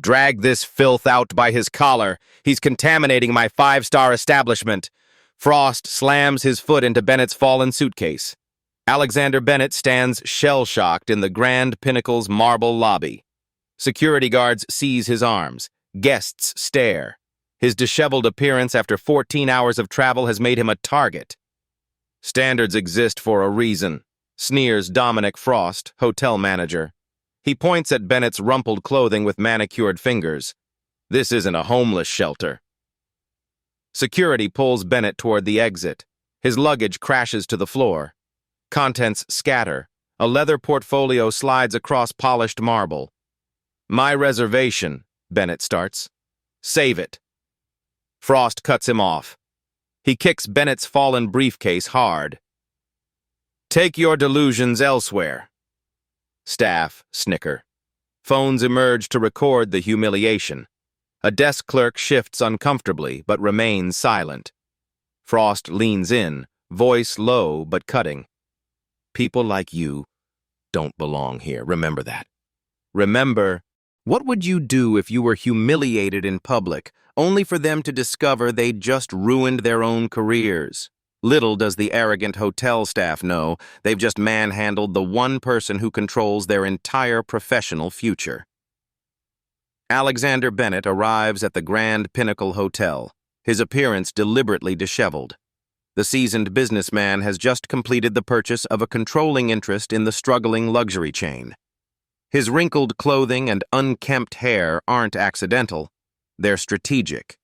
Drag this filth out by his collar. He's contaminating my five-star establishment. Frost slams his foot into Bennett's fallen suitcase. Alexander Bennett stands shell-shocked in the Grand Pinnacle's marble lobby. Security guards seize his arms. Guests stare. His disheveled appearance after 14 hours of travel has made him a target. Standards exist for a reason, sneers Dominic Frost, hotel manager. He points at Bennett's rumpled clothing with manicured fingers. This isn't a homeless shelter. Security pulls Bennett toward the exit. His luggage crashes to the floor. Contents scatter. A leather portfolio slides across polished marble. My reservation, Bennett starts. Save it. Frost cuts him off. He kicks Bennett's fallen briefcase hard. Take your delusions elsewhere. Staff snicker. Phones emerge to record the humiliation. A desk clerk shifts uncomfortably but remains silent. Frost leans in, voice low but cutting. People like you don't belong here. Remember that. Remember, what would you do if you were humiliated in public, only for them to discover they'd just ruined their own careers? Little does the arrogant hotel staff know they've just manhandled the one person who controls their entire professional future. Alexander Bennett arrives at the Grand Pinnacle Hotel, his appearance deliberately disheveled. The seasoned businessman has just completed the purchase of a controlling interest in the struggling luxury chain. His wrinkled clothing and unkempt hair aren't accidental, they're strategic.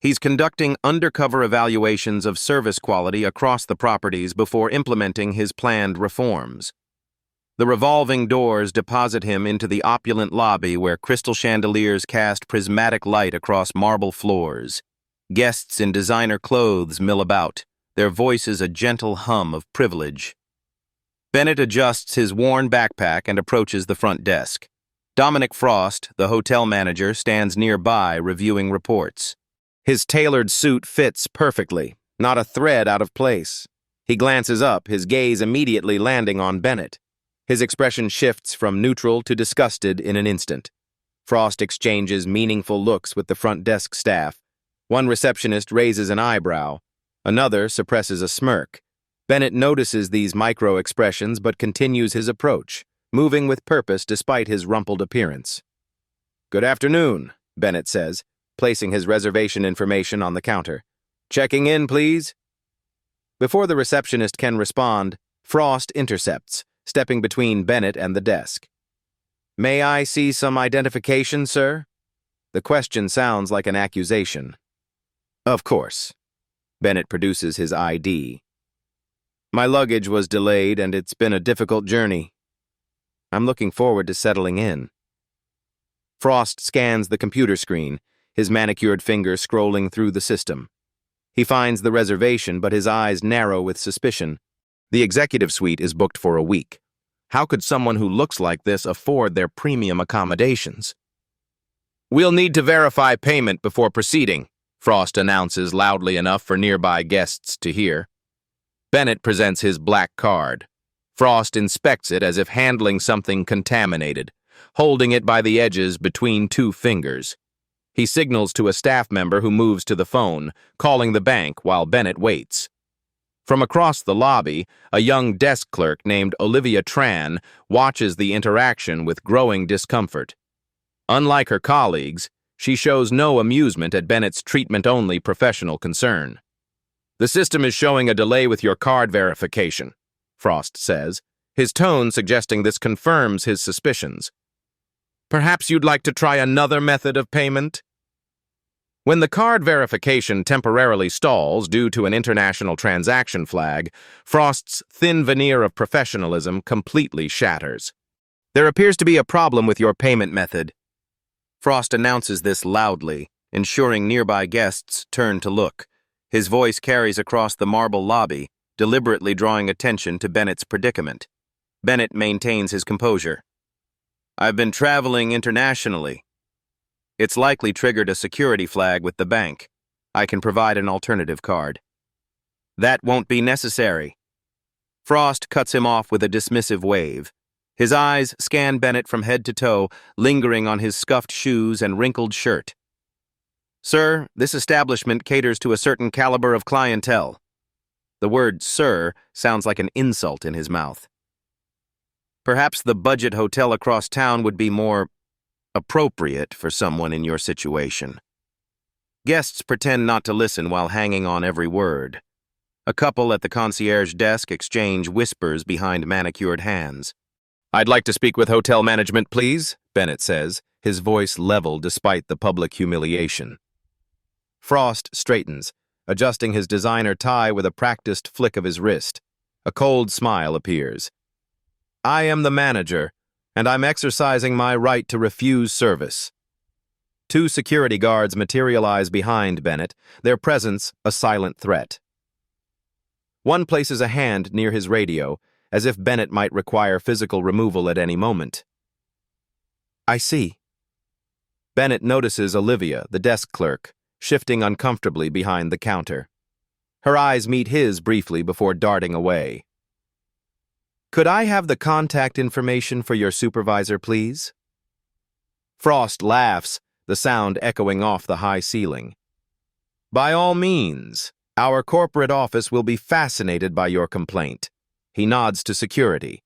He's conducting undercover evaluations of service quality across the properties before implementing his planned reforms. The revolving doors deposit him into the opulent lobby where crystal chandeliers cast prismatic light across marble floors. Guests in designer clothes mill about, their voices a gentle hum of privilege. Bennett adjusts his worn backpack and approaches the front desk. Dominic Frost, the hotel manager, stands nearby reviewing reports. His tailored suit fits perfectly, not a thread out of place. He glances up, his gaze immediately landing on Bennett. His expression shifts from neutral to disgusted in an instant. Frost exchanges meaningful looks with the front desk staff. One receptionist raises an eyebrow. Another suppresses a smirk. Bennett notices these micro-expressions but continues his approach, moving with purpose despite his rumpled appearance. Good afternoon, Bennett says, placing his reservation information on the counter. Checking in, please? Before the receptionist can respond, Frost intercepts, stepping between Bennett and the desk. May I see some identification, sir? The question sounds like an accusation. Of course. Bennett produces his ID. My luggage was delayed and it's been a difficult journey. I'm looking forward to settling in. Frost scans the computer screen, his manicured fingers scrolling through the system. He finds the reservation, but his eyes narrow with suspicion. The executive suite is booked for a week. How could someone who looks like this afford their premium accommodations? We'll need to verify payment before proceeding, Frost announces loudly enough for nearby guests to hear. Bennett presents his black card. Frost inspects it as if handling something contaminated, holding it by the edges between two fingers. He signals to a staff member who moves to the phone, calling the bank while Bennett waits. From across the lobby, a young desk clerk named Olivia Tran watches the interaction with growing discomfort. Unlike her colleagues, she shows no amusement at Bennett's treatment-only professional concern. The system is showing a delay with your card verification, Frost says, his tone suggesting this confirms his suspicions. Perhaps you'd like to try another method of payment? When the card verification temporarily stalls due to an international transaction flag, Frost's thin veneer of professionalism completely shatters. There appears to be a problem with your payment method. Frost announces this loudly, ensuring nearby guests turn to look. His voice carries across the marble lobby, deliberately drawing attention to Bennett's predicament. Bennett maintains his composure. I've been traveling internationally. It's likely triggered a security flag with the bank. I can provide an alternative card. That won't be necessary. Frost cuts him off with a dismissive wave. His eyes scan Bennett from head to toe, lingering on his scuffed shoes and wrinkled shirt. "Sir, this establishment caters to a certain caliber of clientele." The word "sir" sounds like an insult in his mouth. "Perhaps the budget hotel across town would be more appropriate for someone in your situation." Guests pretend not to listen while hanging on every word. A couple at the concierge desk exchange whispers behind manicured hands. "I'd like to speak with hotel management, please," Bennett says, his voice level despite the public humiliation. Frost straightens, adjusting his designer tie with a practiced flick of his wrist. A cold smile appears. "I am the manager, and I'm exercising my right to refuse service." Two security guards materialize behind Bennett, their presence a silent threat. One places a hand near his radio, as if Bennett might require physical removal at any moment. "I see." Bennett notices Olivia, the desk clerk, shifting uncomfortably behind the counter. Her eyes meet his briefly before darting away. "Could I have the contact information for your supervisor, please?" Frost laughs, the sound echoing off the high ceiling. "By all means. Our corporate office will be fascinated by your complaint." He nods to security.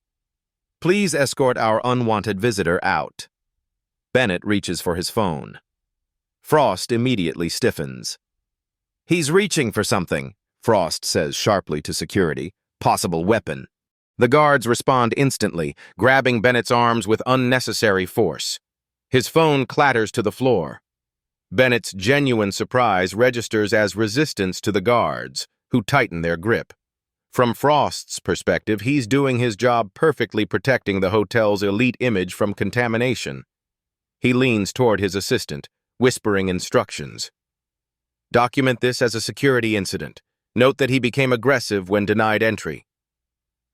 "Please escort our unwanted visitor out." Bennett reaches for his phone. Frost immediately stiffens. "He's reaching for something," Frost says sharply to security. "Possible weapon." The guards respond instantly, grabbing Bennett's arms with unnecessary force. His phone clatters to the floor. Bennett's genuine surprise registers as resistance to the guards, who tighten their grip. From Frost's perspective, he's doing his job perfectly, protecting the hotel's elite image from contamination. He leans toward his assistant, whispering instructions. "Document this as a security incident. Note that he became aggressive when denied entry."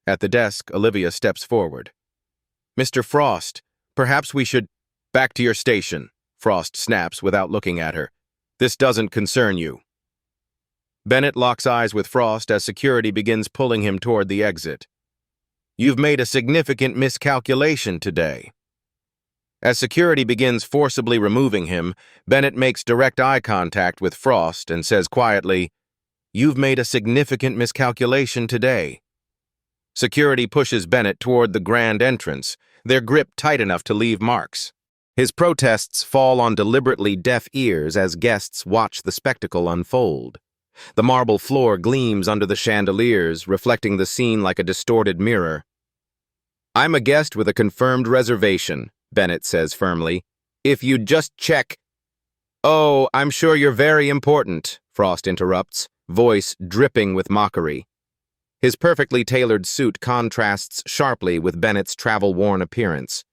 At the desk, Olivia steps forward. "Mr. Frost, perhaps we should—" "Back to your station," Frost snaps without looking at her. "This doesn't concern you." Bennett locks eyes with Frost as security begins pulling him toward the exit. "You've made a significant miscalculation today." As security begins forcibly removing him, Bennett makes direct eye contact with Frost and says quietly, "You've made a significant miscalculation today." Security pushes Bennett toward the grand entrance, their grip tight enough to leave marks. His protests fall on deliberately deaf ears as guests watch the spectacle unfold. The marble floor gleams under the chandeliers, reflecting the scene like a distorted mirror. "I'm a guest with a confirmed reservation," Bennett says firmly. "If you'd just check—" "Oh, I'm sure you're very important," Frost interrupts, voice dripping with mockery. His perfectly tailored suit contrasts sharply with Bennett's travel-worn appearance.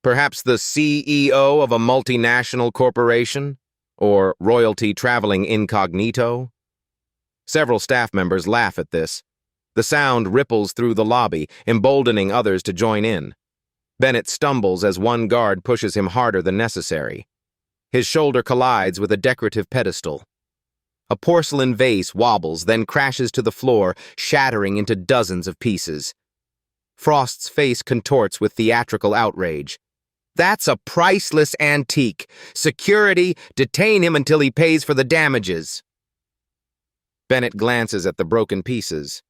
Perhaps the CEO of a multinational corporation? Or royalty traveling incognito? Several staff members laugh at this. The sound ripples through the lobby, emboldening others to join in. Bennett stumbles as one guard pushes him harder than necessary. His shoulder collides with a decorative pedestal. A porcelain vase wobbles, then crashes to the floor, shattering into dozens of pieces. Frost's face contorts with theatrical outrage. "That's a priceless antique. Security, detain him until he pays for the damages." Bennett glances at the broken pieces.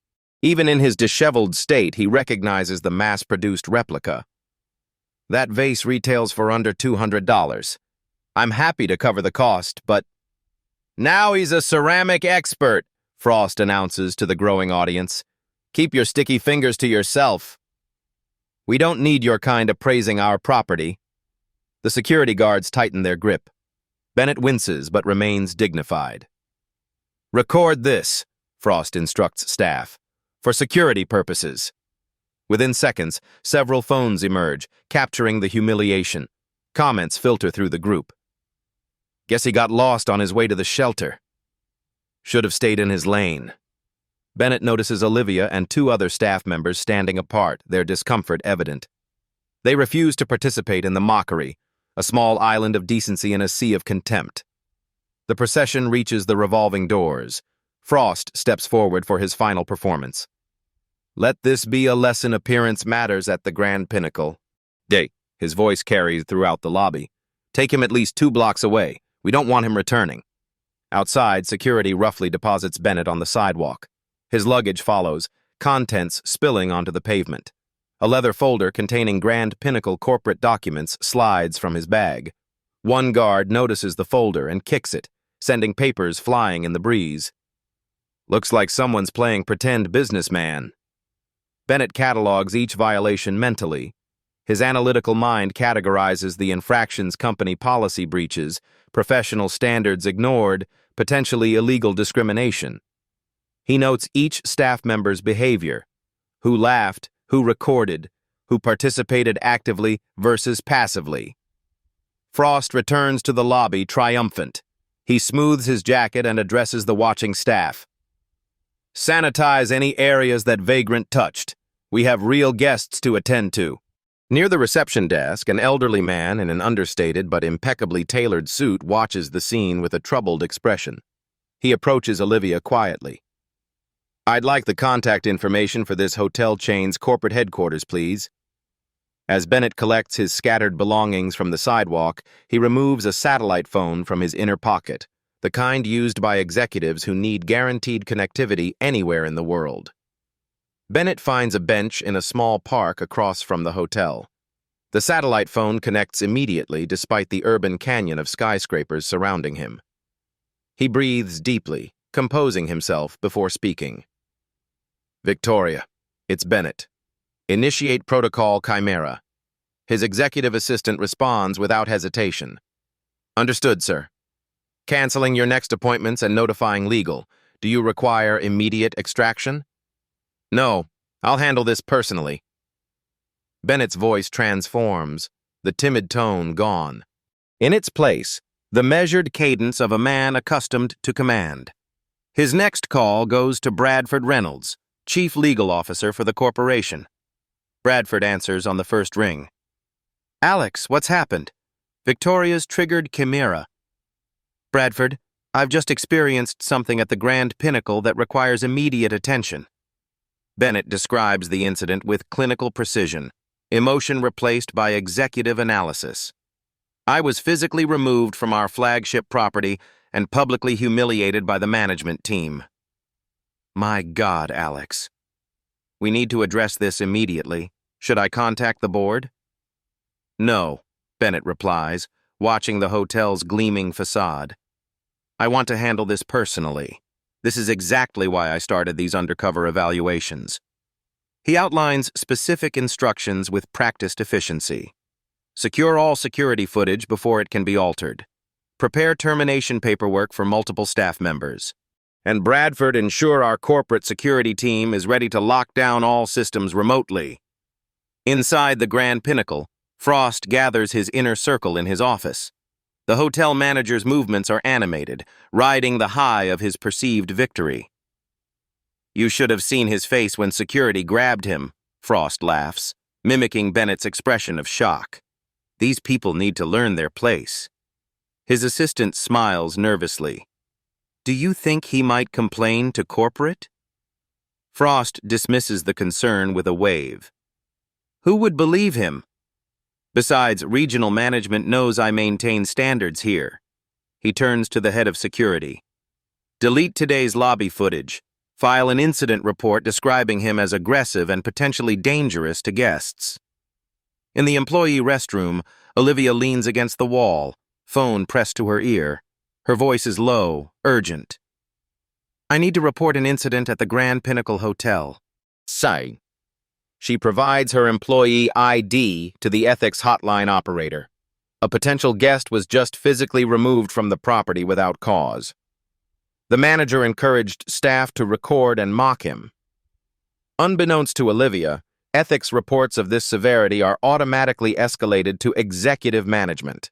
Even in his disheveled state, he recognizes the mass-produced replica. "That vase retails for under $200. I'm happy to cover the cost, but—" "Now he's a ceramic expert," Frost announces to the growing audience. "Keep your sticky fingers to yourself. We don't need your kind appraising our property." The security guards tighten their grip. Bennett winces but remains dignified. "Record this," Frost instructs staff, "for security purposes." Within seconds, several phones emerge, capturing the humiliation. Comments filter through the group. "Guess he got lost on his way to the shelter. Should have stayed in his lane." Bennett notices Olivia and two other staff members standing apart, their discomfort evident. They refuse to participate in the mockery, a small island of decency in a sea of contempt. The procession reaches the revolving doors. Frost steps forward for his final performance. Let this be a lesson appearance matters at the Grand Pinnacle. Day, his voice carries throughout the lobby. Take him at least 2 blocks away. We don't want him returning. Outside, security roughly deposits Bennett on the sidewalk. His luggage follows, contents spilling onto the pavement. A leather folder containing Grand Pinnacle corporate documents slides from his bag. One guard notices the folder and kicks it, sending papers flying in the breeze. Looks like someone's playing pretend businessman. Bennett catalogs each violation mentally. His analytical mind categorizes the infractions: company policy breaches, professional standards ignored, potentially illegal discrimination. He notes each staff member's behavior: who laughed, who recorded, who participated actively versus passively. Frost returns to the lobby triumphant. He smooths his jacket and addresses the watching staff. Sanitize any areas that vagrant touched. We have real guests to attend to. Near the reception desk, an elderly man in an understated but impeccably tailored suit watches the scene with a troubled expression. He approaches Olivia quietly. I'd like the contact information for this hotel chain's corporate headquarters, please. As Bennett collects his scattered belongings from the sidewalk, he removes a satellite phone from his inner pocket, the kind used by executives who need guaranteed connectivity anywhere in the world. Bennett finds a bench in a small park across from the hotel. The satellite phone connects immediately despite the urban canyon of skyscrapers surrounding him. He breathes deeply, composing himself before speaking. Victoria, it's Bennett. Initiate protocol Chimera. His executive assistant responds without hesitation. Understood, sir. Canceling your next appointments and notifying legal. Do you require immediate extraction? No, I'll handle this personally. Bennett's voice transforms, the timid tone gone. In its place, the measured cadence of a man accustomed to command. His next call goes to Bradford Reynolds, Chief Legal Officer for the corporation. Bradford answers on the first ring. Alex, what's happened? Victoria's triggered Chimera. Bradford, I've just experienced something at the Grand Pinnacle that requires immediate attention. Bennett describes the incident with clinical precision, emotion replaced by executive analysis. I was physically removed from our flagship property and publicly humiliated by the management team. My God, Alex. We need to address this immediately. Should I contact the board? No, Bennett replies, watching the hotel's gleaming facade. I want to handle this personally. This is exactly why I started these undercover evaluations. He outlines specific instructions with practiced efficiency. Secure all security footage before it can be altered. Prepare termination paperwork for multiple staff members. And Bradford, ensure our corporate security team is ready to lock down all systems remotely. Inside the Grand Pinnacle, Frost gathers his inner circle in his office. The hotel manager's movements are animated, riding the high of his perceived victory. You should have seen his face when security grabbed him, Frost laughs, mimicking Bennett's expression of shock. These people need to learn their place. His assistant smiles nervously. Do you think he might complain to corporate? Frost dismisses the concern with a wave. Who would believe him? Besides, regional management knows I maintain standards here. He turns to the head of security. Delete today's lobby footage. File an incident report describing him as aggressive and potentially dangerous to guests. In the employee restroom, Olivia leans against the wall, phone pressed to her ear. Her voice is low, urgent. I need to report an incident at the Grand Pinnacle Hotel. Say. She provides her employee ID to the ethics hotline operator. A potential guest was just physically removed from the property without cause. The manager encouraged staff to record and mock him. Unbeknownst to Olivia, ethics reports of this severity are automatically escalated to executive management.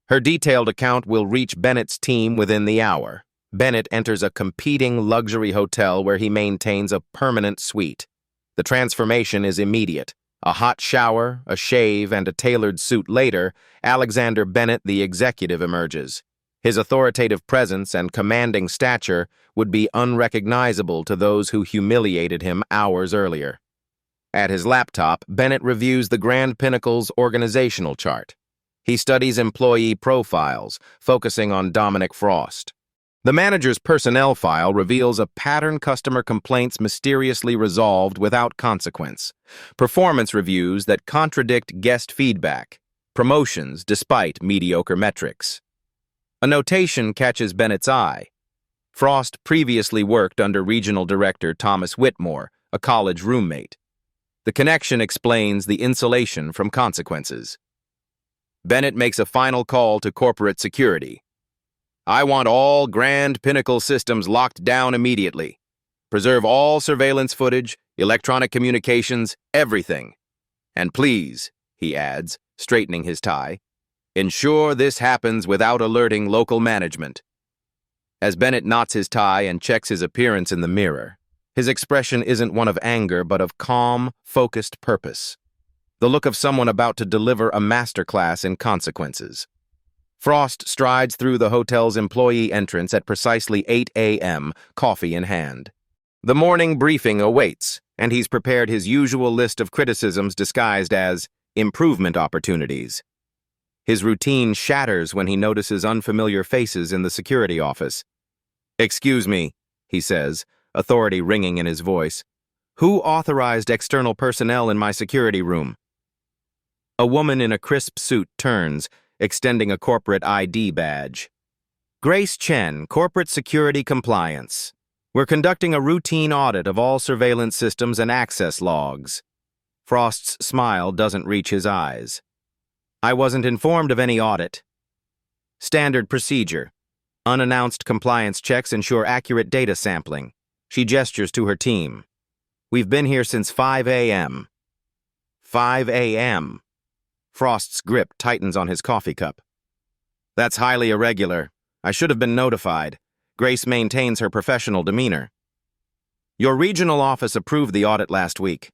Her detailed account will reach Bennett's team within the hour. Bennett enters a competing luxury hotel where he maintains a permanent suite. The transformation is immediate. A hot shower, a shave, and a tailored suit later, Alexander Bennett, the executive, emerges. His authoritative presence and commanding stature would be unrecognizable to those who humiliated him hours earlier. At his laptop, Bennett reviews the Grand Pinnacle's organizational chart. He studies employee profiles, focusing on Dominic Frost. The manager's personnel file reveals a pattern: customer complaints mysteriously resolved without consequence, performance reviews that contradict guest feedback, promotions despite mediocre metrics. A notation catches Bennett's eye. Frost previously worked under Regional Director Thomas Whitmore, a college roommate. The connection explains the insulation from consequences. Bennett makes a final call to corporate security. "I want all Grand Pinnacle systems locked down immediately. Preserve all surveillance footage, electronic communications, everything. And please," he adds, straightening his tie, "ensure this happens without alerting local management." As Bennett knots his tie and checks his appearance in the mirror, his expression isn't one of anger but of calm, focused purpose. The look of someone about to deliver a masterclass in consequences. Frost strides through the hotel's employee entrance at precisely 8 a.m., coffee in hand. The morning briefing awaits, and he's prepared his usual list of criticisms disguised as improvement opportunities. His routine shatters when he notices unfamiliar faces in the security office. "Excuse me," he says, authority ringing in his voice. "Who authorized external personnel in my security room?" A woman in a crisp suit turns, extending a corporate ID badge. "Grace Chen, Corporate Security Compliance. We're conducting a routine audit of all surveillance systems and access logs." Frost's smile doesn't reach his eyes. "I wasn't informed of any audit." "Standard procedure. Unannounced compliance checks ensure accurate data sampling." She gestures to her team. "We've been here since 5 a.m. 5 a.m. Frost's grip tightens on his coffee cup. "That's highly irregular. I should have been notified." Grace maintains her professional demeanor. "Your regional office approved the audit last week.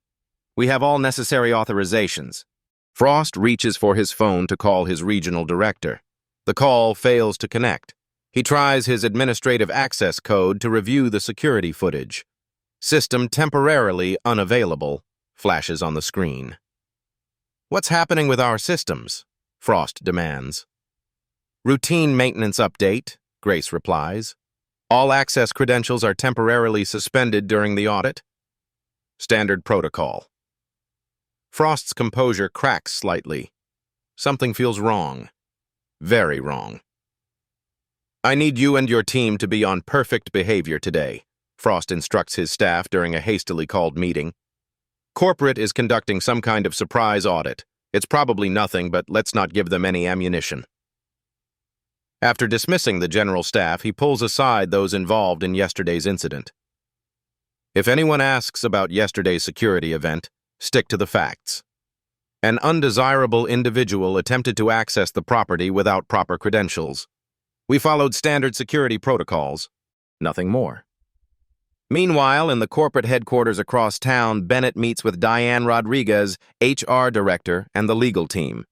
We have all necessary authorizations." Frost reaches for his phone to call his regional director. The call fails to connect. He tries his administrative access code to review the security footage. "System temporarily unavailable," flashes on the screen. "What's happening with our systems?" Frost demands. "Routine maintenance update," Grace replies. "All access credentials are temporarily suspended during the audit." Standard protocol. Frost's composure cracks slightly. Something feels wrong. Very wrong. "I need you and your team to be on perfect behavior today," Frost instructs his staff during a hastily called meeting. "Corporate is conducting some kind of surprise audit. It's probably nothing, but let's not give them any ammunition." After dismissing the general staff, he pulls aside those involved in yesterday's incident. "If anyone asks about yesterday's security event, stick to the facts. An undesirable individual attempted to access the property without proper credentials. We followed standard security protocols. Nothing more." Meanwhile, in the corporate headquarters across town, Bennett meets with Diane Rodriguez, HR director, and the legal team.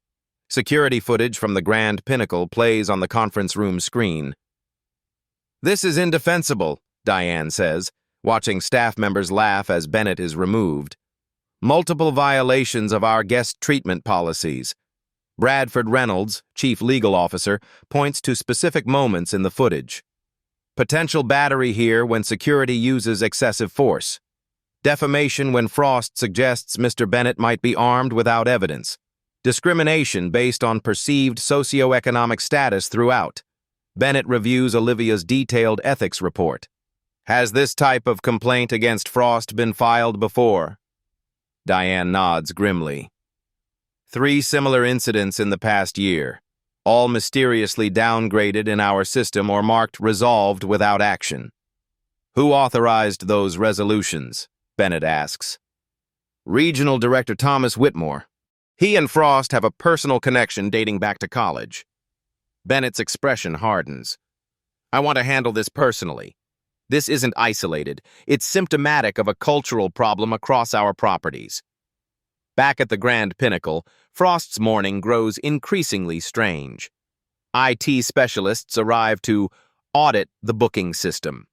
Security footage from the Grand Pinnacle plays on the conference room screen. "This is indefensible," Diane says, watching staff members laugh as Bennett is removed. "Multiple violations of our guest treatment policies." Bradford Reynolds, chief legal officer, points to specific moments in the footage. "Potential battery here when security uses excessive force. Defamation when Frost suggests Mr. Bennett might be armed without evidence. Discrimination based on perceived socioeconomic status throughout." Bennett reviews Olivia's detailed ethics report. "Has this type of complaint against Frost been filed before?" Diane nods grimly. 3 similar incidents in the past year, all mysteriously downgraded in our system or marked resolved without action." "Who authorized those resolutions?" Bennett asks. "Regional Director Thomas Whitmore. He and Frost have a personal connection dating back to college." Bennett's expression hardens. "I want to handle this personally. This isn't isolated. It's symptomatic of a cultural problem across our properties." Back at the Grand Pinnacle, Frost's morning grows increasingly strange. IT specialists arrive to audit the booking system.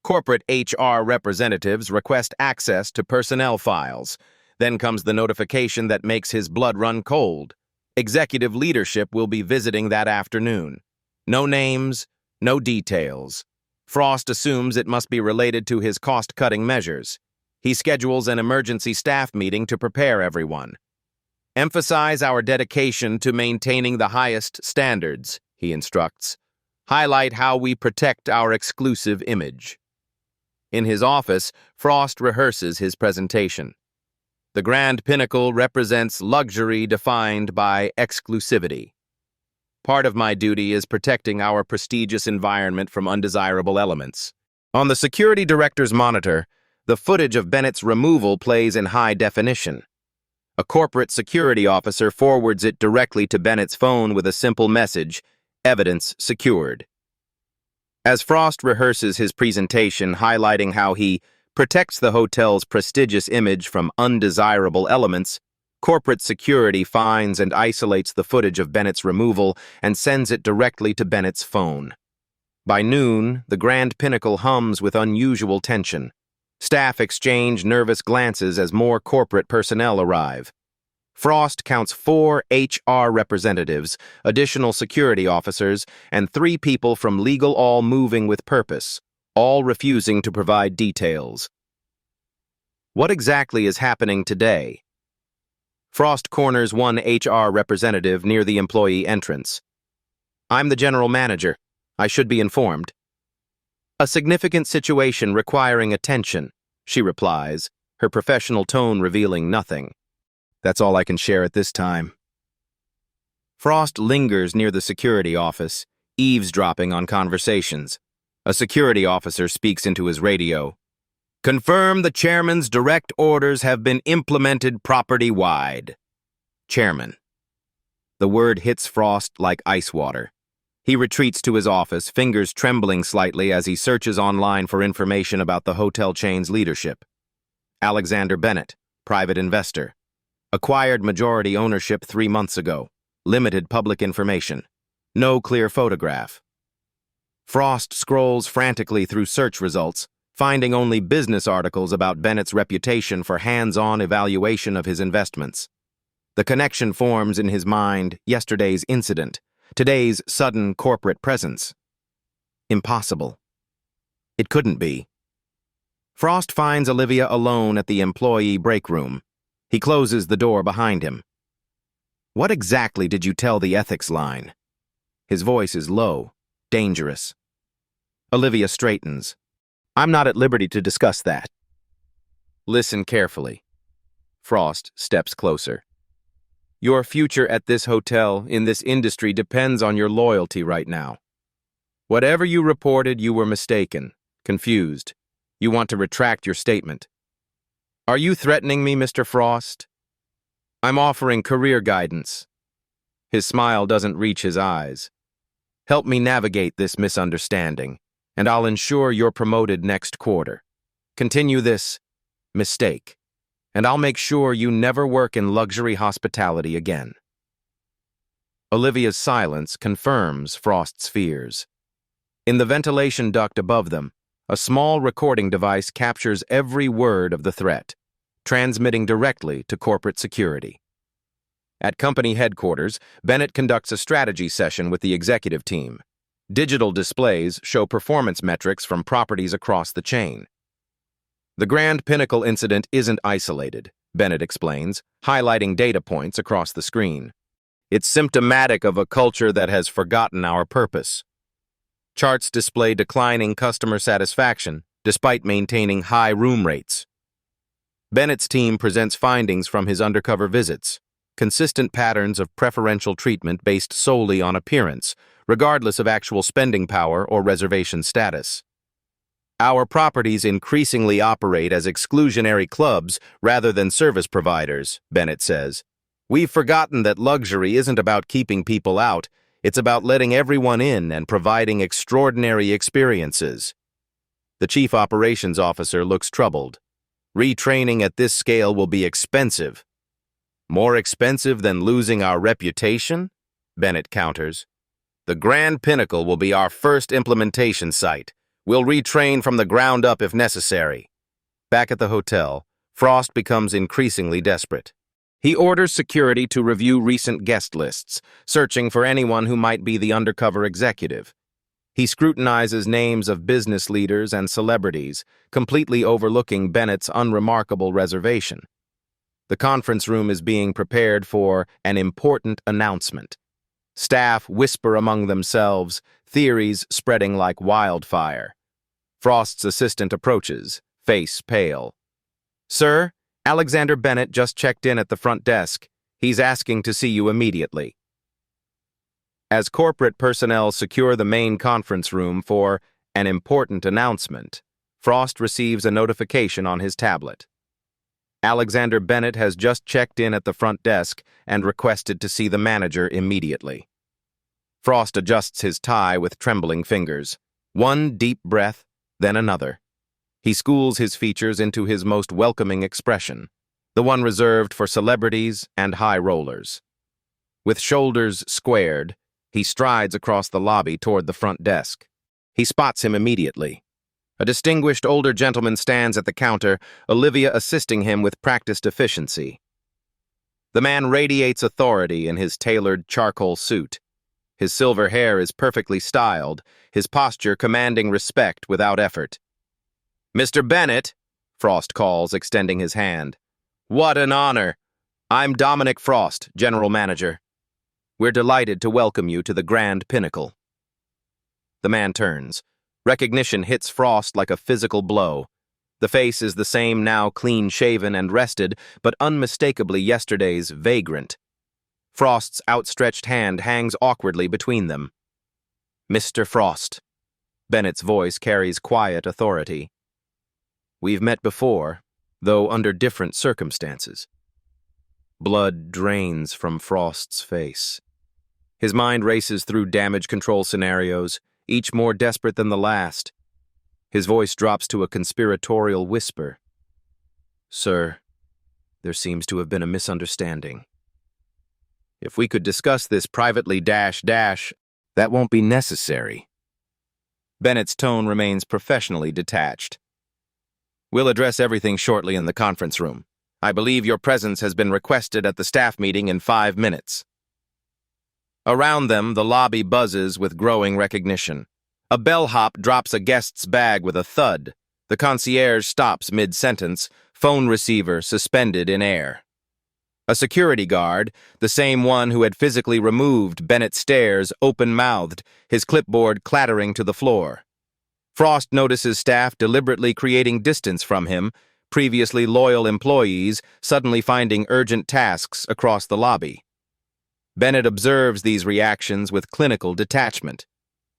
Corporate HR representatives request access to personnel files. Then comes the notification that makes his blood run cold. Executive leadership will be visiting that afternoon. No names, no details. Frost assumes it must be related to his cost-cutting measures. He schedules an emergency staff meeting to prepare everyone. Emphasize our dedication to maintaining the highest standards, he instructs. Highlight how we protect our exclusive image. In his office, Frost rehearses his presentation. The Grand Pinnacle represents luxury defined by exclusivity. Part of my duty is protecting our prestigious environment from undesirable elements. On the security director's monitor, the footage of Bennett's removal plays in high definition. A corporate security officer forwards it directly to Bennett's phone with a simple message, "Evidence secured." As Frost rehearses his presentation highlighting how he protects the hotel's prestigious image from undesirable elements, corporate security finds and isolates the footage of Bennett's removal and sends it directly to Bennett's phone. By noon, the Grand Pinnacle hums with unusual tension. Staff exchange nervous glances as more corporate personnel arrive. Frost counts 4 HR representatives, additional security officers, and 3 people from legal all moving with purpose, all refusing to provide details. What exactly is happening today? Frost corners one HR representative near the employee entrance. "I'm the general manager. I should be informed." "A significant situation requiring attention," she replies, her professional tone revealing nothing. "That's all I can share at this time." Frost lingers near the security office, eavesdropping on conversations. A security officer speaks into his radio. "Confirm the chairman's direct orders have been implemented property-wide." Chairman. The word hits Frost like ice water. He retreats to his office, fingers trembling slightly as he searches online for information about the hotel chain's leadership. Alexander Bennett, private investor. Acquired majority ownership 3 months ago. Limited public information. No clear photograph. Frost scrolls frantically through search results, finding only business articles about Bennett's reputation for hands-on evaluation of his investments. The connection forms in his mind yesterday's incident, today's sudden corporate presence. Impossible. It couldn't be. Frost finds Olivia alone at the employee break room. He closes the door behind him. "What exactly did you tell the ethics line?" His voice is low, dangerous. Olivia straightens. "I'm not at liberty to discuss that." "Listen carefully." Frost steps closer. "Your future at this hotel, in this industry, depends on your loyalty right now. Whatever you reported, you were mistaken, confused. You want to retract your statement. Are you threatening me, Mr. Frost?" "I'm offering career guidance." His smile doesn't reach his eyes. "Help me navigate this misunderstanding, and I'll ensure you're promoted next quarter. Continue this mistake, and I'll make sure you never work in luxury hospitality again." Olivia's silence confirms Frost's fears. In the ventilation duct above them, a small recording device captures every word of the threat, transmitting directly to corporate security. At company headquarters, Bennett conducts a strategy session with the executive team. Digital displays show performance metrics from properties across the chain. The Grand Pinnacle incident isn't isolated, Bennett explains, highlighting data points across the screen. It's symptomatic of a culture that has forgotten our purpose. Charts display declining customer satisfaction, despite maintaining high room rates. Bennett's team presents findings from his undercover visits, consistent patterns of preferential treatment based solely on appearance, regardless of actual spending power or reservation status. Our properties increasingly operate as exclusionary clubs rather than service providers, Bennett says. We've forgotten that luxury isn't about keeping people out, it's about letting everyone in and providing extraordinary experiences. The chief operations officer looks troubled. Retraining at this scale will be expensive. More expensive than losing our reputation? Bennett counters. The Grand Pinnacle will be our first implementation site. We'll retrain from the ground up if necessary. Back at the hotel, Frost becomes increasingly desperate. He orders security to review recent guest lists, searching for anyone who might be the undercover executive. He scrutinizes names of business leaders and celebrities, completely overlooking Bennett's unremarkable reservation. The conference room is being prepared for an important announcement. Staff whisper among themselves, theories spreading like wildfire. Frost's assistant approaches, face pale. "Sir, Alexander Bennett just checked in at the front desk. He's asking to see you immediately." As corporate personnel secure the main conference room for an important announcement, Frost receives a notification on his tablet. Alexander Bennett has just checked in at the front desk and requested to see the manager immediately. Frost adjusts his tie with trembling fingers. One deep breath, then another. He schools his features into his most welcoming expression, the one reserved for celebrities and high rollers. With shoulders squared, he strides across the lobby toward the front desk. He spots him immediately. A distinguished older gentleman stands at the counter, Olivia assisting him with practiced efficiency. The man radiates authority in his tailored charcoal suit. His silver hair is perfectly styled, his posture commanding respect without effort. "Mr. Bennett," Frost calls, extending his hand. "What an honor! I'm Dominic Frost, General Manager. We're delighted to welcome you to the Grand Pinnacle." The man turns. Recognition hits Frost like a physical blow. The face is the same now, clean-shaven and rested, but unmistakably yesterday's vagrant. Frost's outstretched hand hangs awkwardly between them. "Mr. Frost." Bennett's voice carries quiet authority. "We've met before, though under different circumstances." Blood drains from Frost's face. His mind races through damage control scenarios, each more desperate than the last. His voice drops to a conspiratorial whisper. "Sir, there seems to have been a misunderstanding. If we could discuss this privately that won't be necessary." Bennett's tone remains professionally detached. "We'll address everything shortly in the conference room. I believe your presence has been requested at the staff meeting in 5 minutes." Around them, the lobby buzzes with growing recognition. A bellhop drops a guest's bag with a thud. The concierge stops mid-sentence, phone receiver suspended in air. A security guard, the same one who had physically removed Bennett, stares open-mouthed, his clipboard clattering to the floor. Frost notices staff deliberately creating distance from him, previously loyal employees suddenly finding urgent tasks across the lobby. Bennett observes these reactions with clinical detachment.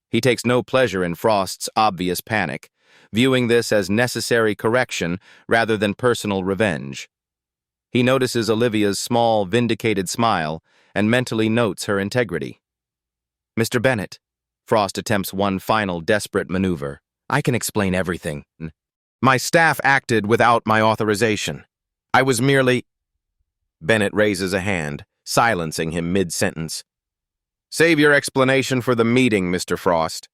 He takes no pleasure in Frost's obvious panic, viewing this as necessary correction rather than personal revenge. He notices Olivia's small, vindicated smile and mentally notes her integrity. "Mr. Bennett," Frost attempts one final desperate maneuver. "I can explain everything. My staff acted without my authorization. I was merely—" Bennett raises a hand, silencing him mid-sentence. "Save your explanation for the meeting, Mr. Frost.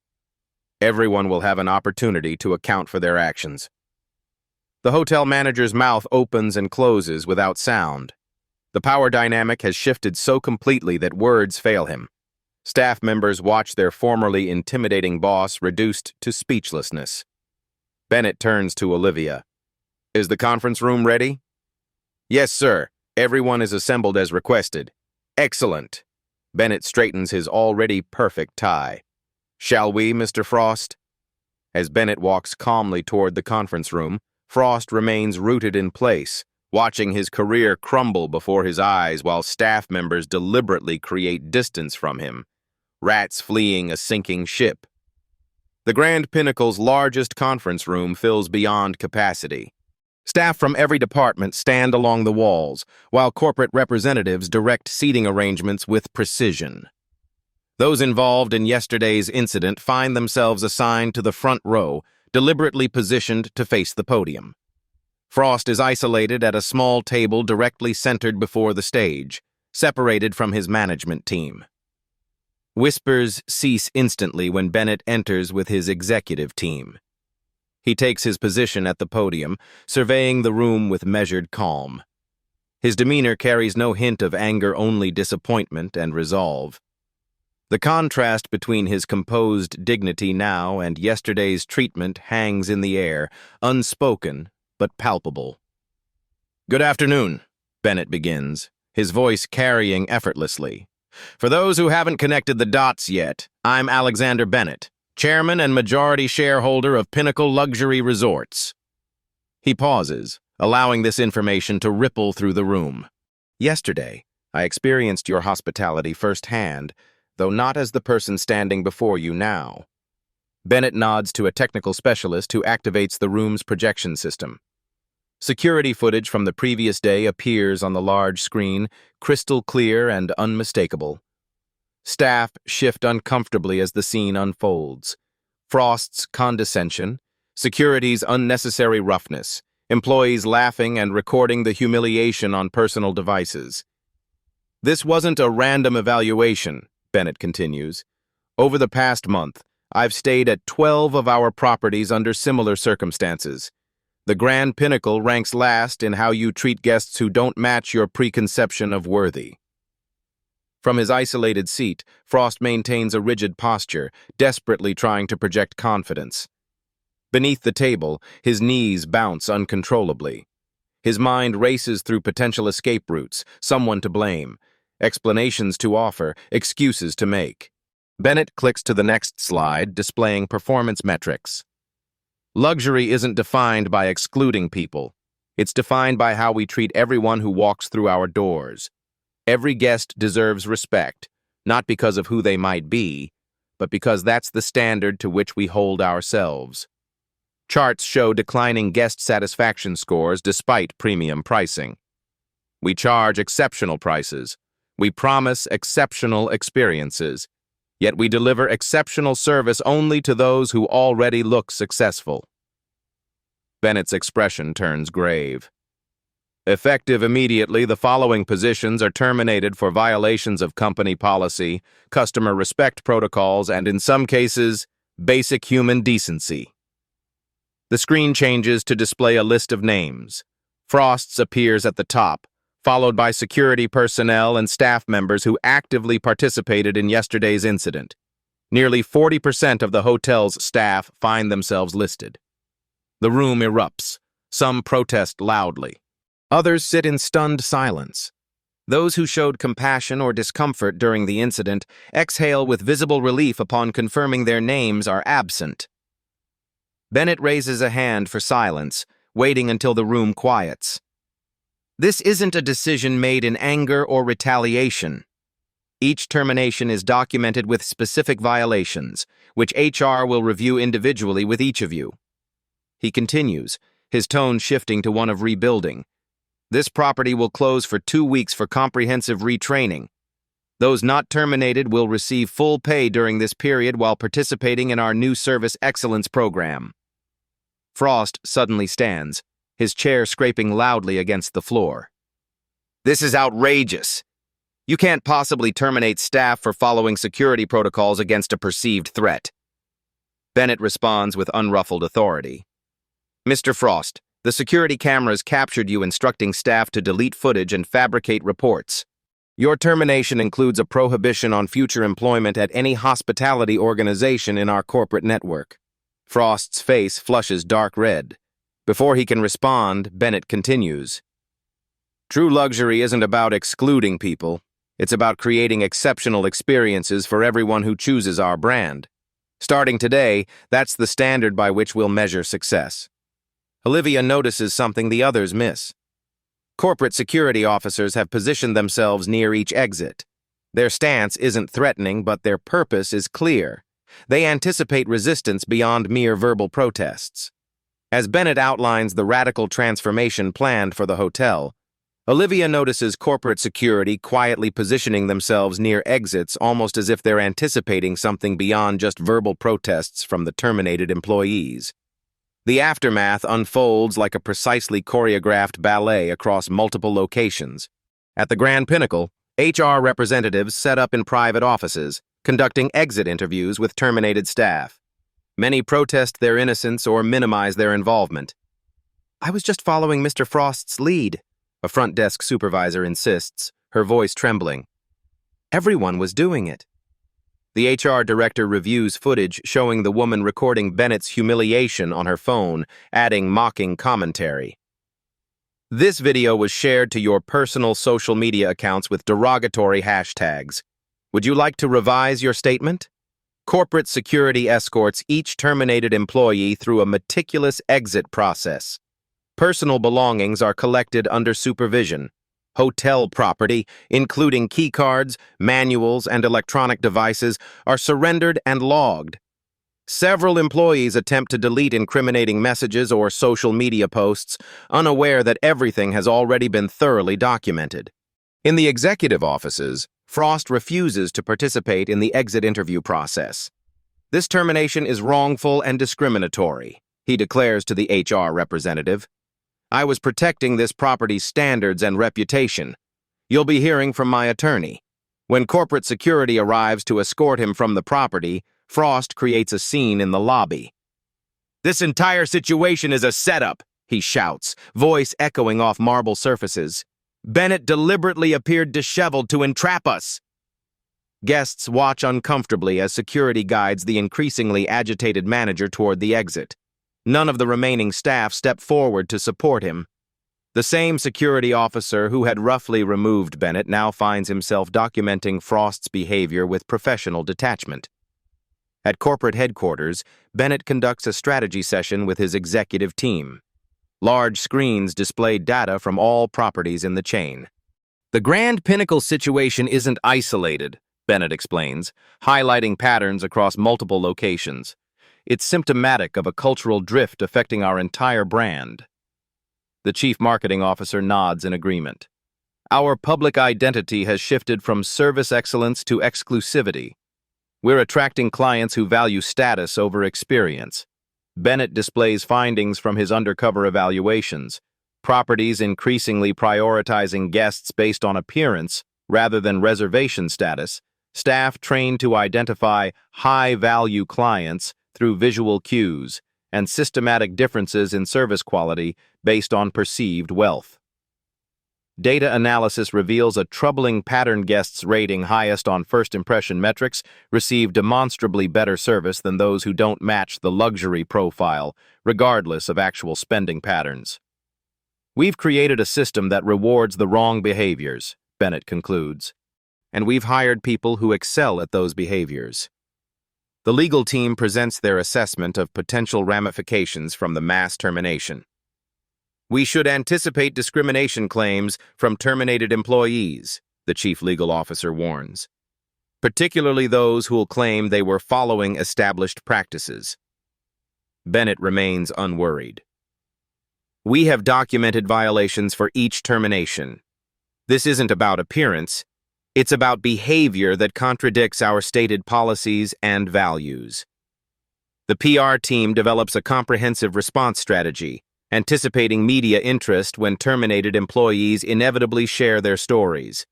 Everyone will have an opportunity to account for their actions." The hotel manager's mouth opens and closes without sound. The power dynamic has shifted so completely that words fail him. Staff members watch their formerly intimidating boss reduced to speechlessness. Bennett turns to Olivia. "Is the conference room ready?" "Yes, sir. Everyone is assembled as requested." "Excellent." Bennett straightens his already perfect tie. "Shall we, Mr. Frost?" As Bennett walks calmly toward the conference room, Frost remains rooted in place, watching his career crumble before his eyes while staff members deliberately create distance from him. Rats fleeing a sinking ship. The Grand Pinnacle's largest conference room fills beyond capacity. Staff from every department stand along the walls, while corporate representatives direct seating arrangements with precision. Those involved in yesterday's incident find themselves assigned to the front row, deliberately positioned to face the podium. Frost is isolated at a small table directly centered before the stage, separated from his management team. Whispers cease instantly when Bennett enters with his executive team. He takes his position at the podium, surveying the room with measured calm. His demeanor carries no hint of anger, only disappointment and resolve. The contrast between his composed dignity now and yesterday's treatment hangs in the air, unspoken but palpable. "Good afternoon," Bennett begins, his voice carrying effortlessly. "For those who haven't connected the dots yet, I'm Alexander Bennett, chairman and majority shareholder of Pinnacle Luxury Resorts." He pauses, allowing this information to ripple through the room. "Yesterday, I experienced your hospitality firsthand, though not as the person standing before you now." Bennett nods to a technical specialist who activates the room's projection system. Security footage from the previous day appears on the large screen, crystal clear and unmistakable. Staff shift uncomfortably as the scene unfolds. Frost's condescension, security's unnecessary roughness, employees laughing and recording the humiliation on personal devices. "This wasn't a random evaluation," Bennett continues. "Over the past month, I've stayed at 12 of our properties under similar circumstances. The Grand Pinnacle ranks last in how you treat guests who don't match your preconception of worthy." From his isolated seat, Frost maintains a rigid posture, desperately trying to project confidence. Beneath the table, his knees bounce uncontrollably. His mind races through potential escape routes, someone to blame, explanations to offer, excuses to make. Bennett clicks to the next slide, displaying performance metrics. Luxury isn't defined by excluding people. It's defined by how we treat everyone who walks through our doors. Every guest deserves respect, not because of who they might be, but because that's the standard to which we hold ourselves. Charts show declining guest satisfaction scores despite premium pricing. We charge exceptional prices. We promise exceptional experiences. Yet we deliver exceptional service only to those who already look successful. Bennett's expression turns grave. "Effective immediately, the following positions are terminated for violations of company policy, customer respect protocols, and in some cases, basic human decency." The screen changes to display a list of names. Frost's appears at the top, followed by security personnel and staff members who actively participated in yesterday's incident. Nearly 40% of the hotel's staff find themselves listed. The room erupts. Some protest loudly. Others sit in stunned silence. Those who showed compassion or discomfort during the incident exhale with visible relief upon confirming their names are absent. Bennett raises a hand for silence, waiting until the room quiets. This isn't a decision made in anger or retaliation. Each termination is documented with specific violations, which HR will review individually with each of you. He continues, his tone shifting to one of rebuilding. This property will close for 2 weeks for comprehensive retraining. Those not terminated will receive full pay during this period while participating in our new service excellence program. Frost suddenly stands, his chair scraping loudly against the floor. "This is outrageous. You can't possibly terminate staff for following security protocols against a perceived threat." Bennett responds with unruffled authority. "Mr. Frost, the security cameras captured you instructing staff to delete footage and fabricate reports. Your termination includes a prohibition on future employment at any hospitality organization in our corporate network." Frost's face flushes dark red. Before he can respond, Bennett continues. "True luxury isn't about excluding people. It's about creating exceptional experiences for everyone who chooses our brand. Starting today, that's the standard by which we'll measure success." Olivia notices something the others miss. Corporate security officers have positioned themselves near each exit. Their stance isn't threatening, but their purpose is clear. They anticipate resistance beyond mere verbal protests. As Bennett outlines the radical transformation planned for the hotel, Olivia notices corporate security quietly positioning themselves near exits, almost as if they're anticipating something beyond just verbal protests from the terminated employees. The aftermath unfolds like a precisely choreographed ballet across multiple locations. At the Grand Pinnacle, HR representatives set up in private offices, conducting exit interviews with terminated staff. Many protest their innocence or minimize their involvement. "I was just following Mr. Frost's lead," a front desk supervisor insists, her voice trembling. "Everyone was doing it." The HR director reviews footage showing the woman recording Bennett's humiliation on her phone, adding mocking commentary. This video was shared to your personal social media accounts with derogatory hashtags. Would you like to revise your statement? Corporate security escorts each terminated employee through a meticulous exit process. Personal belongings are collected under supervision. Hotel property, including keycards, manuals, and electronic devices, are surrendered and logged. Several employees attempt to delete incriminating messages or social media posts, unaware that everything has already been thoroughly documented. In the executive offices, Frost refuses to participate in the exit interview process. "This termination is wrongful and discriminatory," he declares to the HR representative. "I was protecting this property's standards and reputation. You'll be hearing from my attorney." When corporate security arrives to escort him from the property, Frost creates a scene in the lobby. "This entire situation is a setup," he shouts, voice echoing off marble surfaces. "Bennett deliberately appeared disheveled to entrap us." Guests watch uncomfortably as security guides the increasingly agitated manager toward the exit. None of the remaining staff step forward to support him. The same security officer who had roughly removed Bennett now finds himself documenting Frost's behavior with professional detachment. At corporate headquarters, Bennett conducts a strategy session with his executive team. Large screens display data from all properties in the chain. "The Grand Pinnacle situation isn't isolated," Bennett explains, highlighting patterns across multiple locations. "It's symptomatic of a cultural drift affecting our entire brand." The chief marketing officer nods in agreement. "Our public identity has shifted from service excellence to exclusivity. We're attracting clients who value status over experience." Bennett displays findings from his undercover evaluations, properties increasingly prioritizing guests based on appearance rather than reservation status, staff trained to identify high-value clients through visual cues, and systematic differences in service quality based on perceived wealth. Data analysis reveals a troubling pattern: guests rating highest on first impression metrics receive demonstrably better service than those who don't match the luxury profile, regardless of actual spending patterns. "We've created a system that rewards the wrong behaviors," Bennett concludes, "and we've hired people who excel at those behaviors." The legal team presents their assessment of potential ramifications from the mass termination. "We should anticipate discrimination claims from terminated employees," the chief legal officer warns, "particularly those who will claim they were following established practices." Bennett remains unworried. "We have documented violations for each termination. This isn't about appearance. It's about behavior that contradicts our stated policies and values." The PR team develops a comprehensive response strategy, anticipating media interest when terminated employees inevitably share their stories.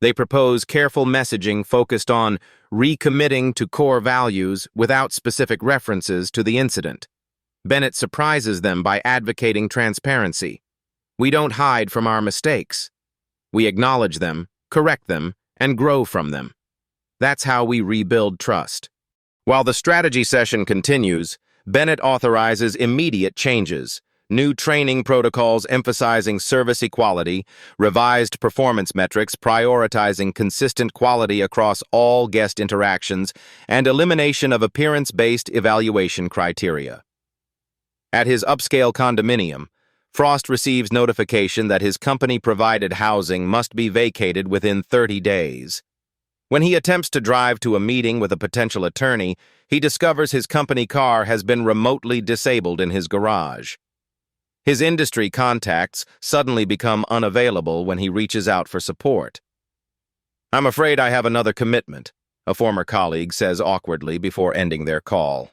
They propose careful messaging focused on recommitting to core values without specific references to the incident. Bennett surprises them by advocating transparency. "We don't hide from our mistakes. We acknowledge them, correct them, and grow from them. That's how we rebuild trust." While the strategy session continues, Bennett authorizes immediate changes: new training protocols emphasizing service equality, revised performance metrics prioritizing consistent quality across all guest interactions, and elimination of appearance-based evaluation criteria. At his upscale condominium, Frost receives notification that his company-provided housing must be vacated within 30 days. When he attempts to drive to a meeting with a potential attorney, he discovers his company car has been remotely disabled in his garage. His industry contacts suddenly become unavailable when he reaches out for support. "I'm afraid I have another commitment," a former colleague says awkwardly before ending their call.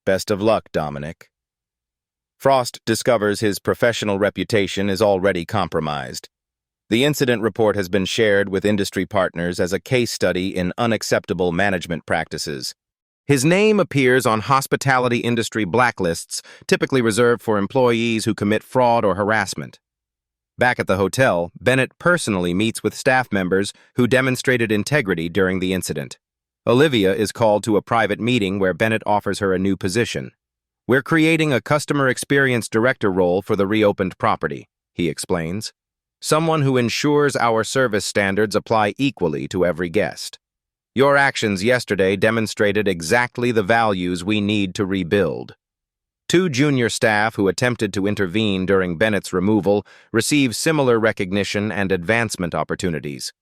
"Best of luck, Dominic." Frost discovers his professional reputation is already compromised. The incident report has been shared with industry partners as a case study in unacceptable management practices. His name appears on hospitality industry blacklists, typically reserved for employees who commit fraud or harassment. Back at the hotel, Bennett personally meets with staff members who demonstrated integrity during the incident. Olivia is called to a private meeting where Bennett offers her a new position. "We're creating a customer experience director role for the reopened property," he explains. "Someone who ensures our service standards apply equally to every guest. Your actions yesterday demonstrated exactly the values we need to rebuild." Two junior staff who attempted to intervene during Bennett's removal receive similar recognition and advancement opportunities.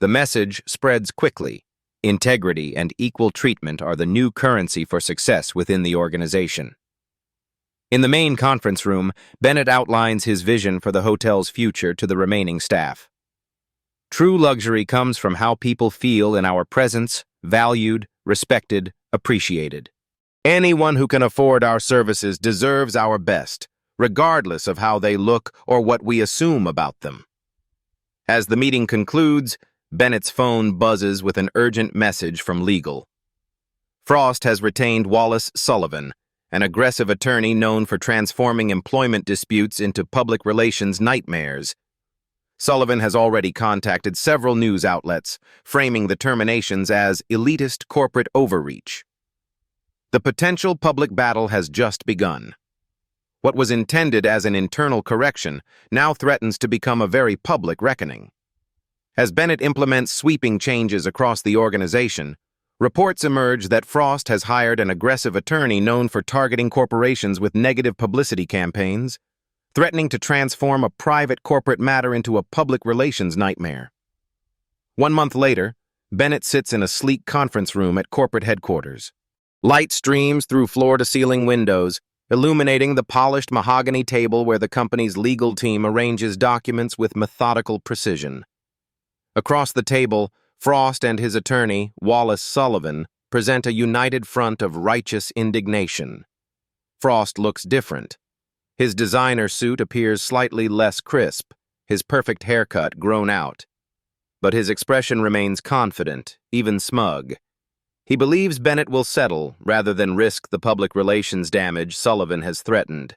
The message spreads quickly. Integrity and equal treatment are the new currency for success within the organization. In the main conference room, Bennett outlines his vision for the hotel's future to the remaining staff. "True luxury comes from how people feel in our presence, valued, respected, appreciated. Anyone who can afford our services deserves our best, regardless of how they look or what we assume about them." As the meeting concludes, Bennett's phone buzzes with an urgent message from legal. Frost has retained Wallace Sullivan, an aggressive attorney known for transforming employment disputes into public relations nightmares. Sullivan has already contacted several news outlets, framing the terminations as elitist corporate overreach. The potential public battle has just begun. What was intended as an internal correction now threatens to become a very public reckoning. As Bennett implements sweeping changes across the organization, reports emerge that Frost has hired an aggressive attorney known for targeting corporations with negative publicity campaigns, threatening to transform a private corporate matter into a public relations nightmare. 1 month later, Bennett sits in a sleek conference room at corporate headquarters. Light streams through floor-to-ceiling windows, illuminating the polished mahogany table where the company's legal team arranges documents with methodical precision. Across the table, Frost and his attorney, Wallace Sullivan, present a united front of righteous indignation. Frost looks different. His designer suit appears slightly less crisp, his perfect haircut grown out. But his expression remains confident, even smug. He believes Bennett will settle rather than risk the public relations damage Sullivan has threatened.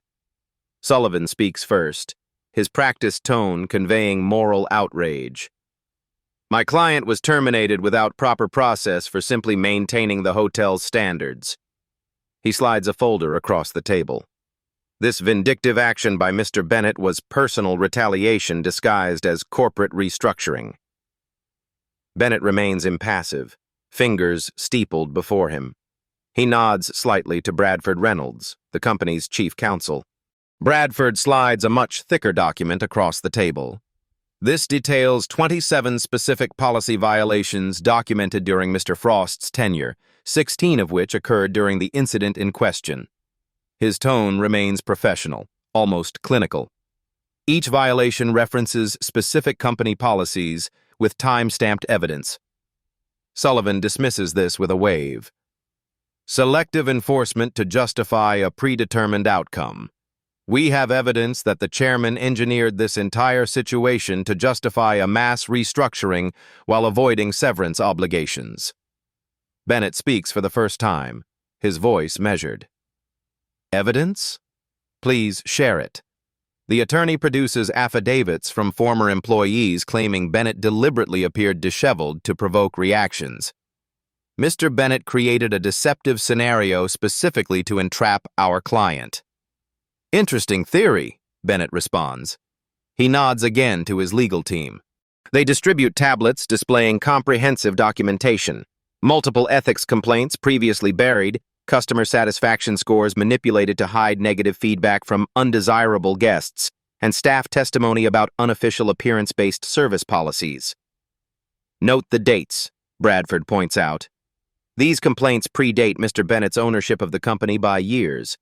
Sullivan speaks first, his practiced tone conveying moral outrage. "My client was terminated without proper process for simply maintaining the hotel's standards." He slides a folder across the table. "This vindictive action by Mr. Bennett was personal retaliation disguised as corporate restructuring." Bennett remains impassive, fingers steepled before him. He nods slightly to Bradford Reynolds, the company's chief counsel. Bradford slides a much thicker document across the table. This details 27 specific policy violations documented during Mr. Frost's tenure, 16 of which occurred during the incident in question. His tone remains professional, almost clinical. Each violation references specific company policies with time-stamped evidence. Sullivan dismisses this with a wave. "Selective enforcement to justify a predetermined outcome. We have evidence that the chairman engineered this entire situation to justify a mass restructuring while avoiding severance obligations." Bennett speaks for the first time, his voice measured. "Evidence? Please share it." The attorney produces affidavits from former employees claiming Bennett deliberately appeared disheveled to provoke reactions. "Mr. Bennett created a deceptive scenario specifically to entrap our client." "Interesting theory," Bennett responds. He nods again to his legal team. They distribute tablets displaying comprehensive documentation, multiple ethics complaints previously buried, customer satisfaction scores manipulated to hide negative feedback from undesirable guests, and staff testimony about unofficial appearance-based service policies. "Note the dates," Bradford points out. "These complaints predate Mr. Bennett's ownership of the company by years.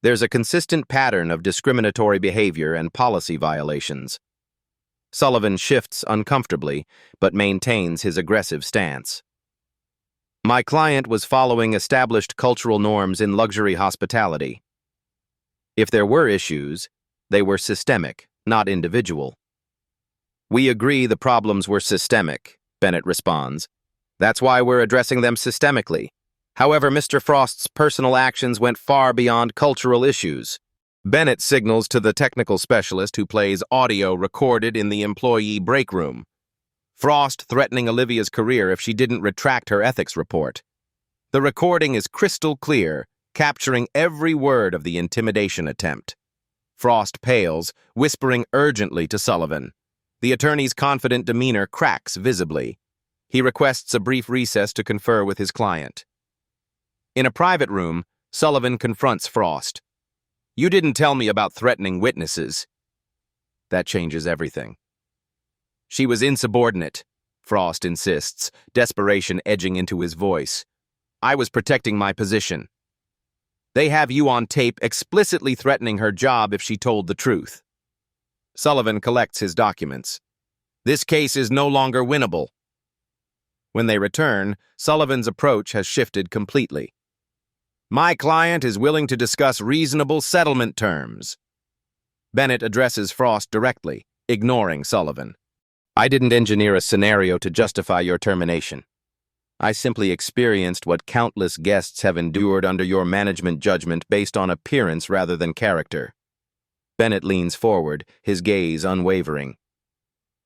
There's a consistent pattern of discriminatory behavior and policy violations." Sullivan shifts uncomfortably, but maintains his aggressive stance. "My client was following established cultural norms in luxury hospitality. If there were issues, they were systemic, not individual." "We agree the problems were systemic," Bennett responds. "That's why we're addressing them systemically. However, Mr. Frost's personal actions went far beyond cultural issues. Bennett signals to the technical specialist who plays audio recorded in the employee break room. Frost threatening Olivia's career if she didn't retract her ethics report. The recording is crystal clear, capturing every word of the intimidation attempt. Frost pales, whispering urgently to Sullivan. The attorney's confident demeanor cracks visibly. He requests a brief recess to confer with his client. In a private room, Sullivan confronts Frost. "You didn't tell me about threatening witnesses." That changes everything. "She was insubordinate," Frost insists, desperation edging into his voice. "I was protecting my position. They have you on tape explicitly threatening her job if she told the truth." Sullivan collects his documents. "This case is no longer winnable." When they return, Sullivan's approach has shifted completely. "My client is willing to discuss reasonable settlement terms." Bennett addresses Frost directly, ignoring Sullivan. "I didn't engineer a scenario to justify your termination. I simply experienced what countless guests have endured under your management judgment based on appearance rather than character." Bennett leans forward, his gaze unwavering.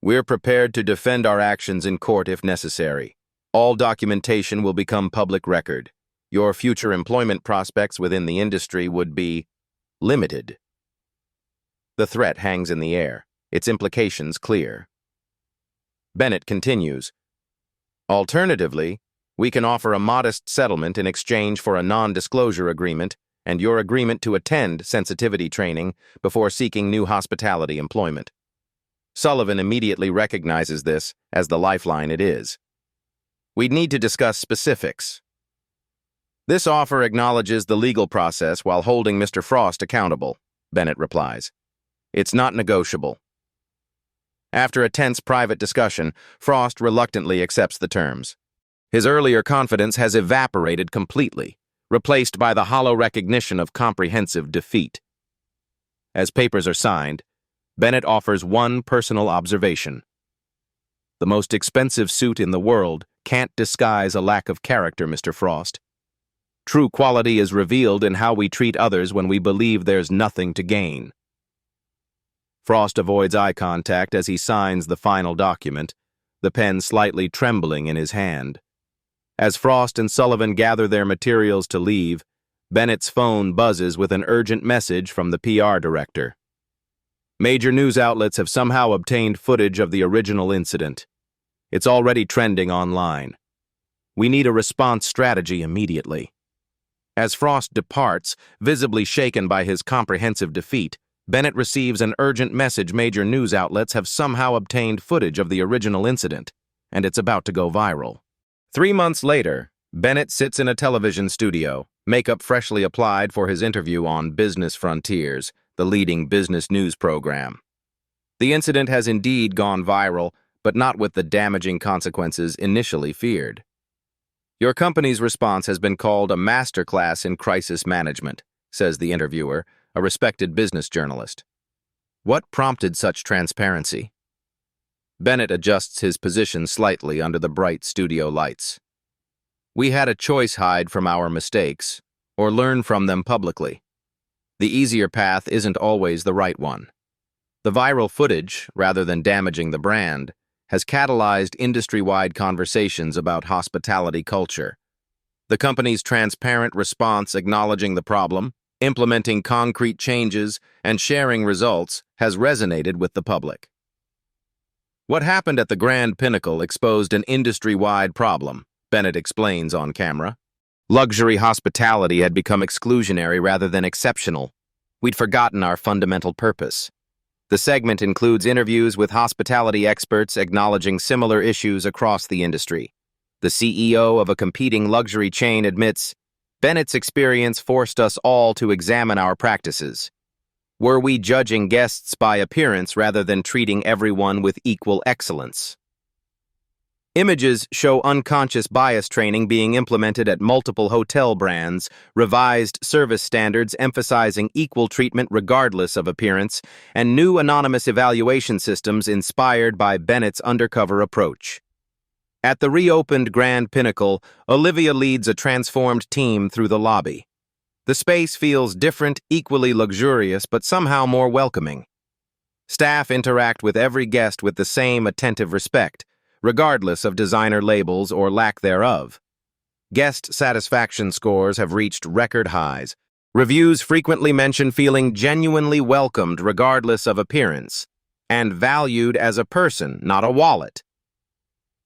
"We're prepared to defend our actions in court if necessary. All documentation will become public record. Your future employment prospects within the industry would be limited." The threat hangs in the air, its implications clear. Bennett continues, "Alternatively, we can offer a modest settlement in exchange for a non-disclosure agreement and your agreement to attend sensitivity training before seeking new hospitality employment." Sullivan immediately recognizes this as the lifeline it is. "We'd need to discuss specifics." "This offer acknowledges the legal process while holding Mr. Frost accountable," Bennett replies. "It's not negotiable." After a tense private discussion, Frost reluctantly accepts the terms. His earlier confidence has evaporated completely, replaced by the hollow recognition of comprehensive defeat. As papers are signed, Bennett offers one personal observation. "The most expensive suit in the world can't disguise a lack of character, Mr. Frost. True quality is revealed in how we treat others when we believe there's nothing to gain." Frost avoids eye contact as he signs the final document, the pen slightly trembling in his hand. As Frost and Sullivan gather their materials to leave, Bennett's phone buzzes with an urgent message from the PR director. "Major news outlets have somehow obtained footage of the original incident. It's already trending online. We need a response strategy immediately." As Frost departs, visibly shaken by his comprehensive defeat, Bennett receives an urgent message major news outlets have somehow obtained footage of the original incident, and it's about to go viral. 3 months later, Bennett sits in a television studio, makeup freshly applied for his interview on Business Frontiers, the leading business news program. The incident has indeed gone viral, but not with the damaging consequences initially feared. "Your company's response has been called a masterclass in crisis management," says the interviewer, a respected business journalist. "What prompted such transparency?" Bennett adjusts his position slightly under the bright studio lights. "We had a choice: hide from our mistakes, or learn from them publicly. The easier path isn't always the right one. The viral footage, rather than damaging the brand, has catalyzed industry-wide conversations about hospitality culture. The company's transparent response acknowledging the problem, implementing concrete changes, and sharing results has resonated with the public." "What happened at the Grand Pinnacle exposed an industry-wide problem," Bennett explains on camera. "Luxury hospitality had become exclusionary rather than exceptional. We'd forgotten our fundamental purpose." The segment includes interviews with hospitality experts acknowledging similar issues across the industry. The CEO of a competing luxury chain admits, "Bennett's experience forced us all to examine our practices. Were we judging guests by appearance rather than treating everyone with equal excellence?" Images show unconscious bias training being implemented at multiple hotel brands, revised service standards emphasizing equal treatment regardless of appearance, and new anonymous evaluation systems inspired by Bennett's undercover approach. At the reopened Grand Pinnacle, Olivia leads a transformed team through the lobby. The space feels different, equally luxurious, but somehow more welcoming. Staff interact with every guest with the same attentive respect, regardless of designer labels or lack thereof. Guest satisfaction scores have reached record highs. Reviews frequently mention feeling genuinely welcomed regardless of appearance, and valued as a person, not a wallet.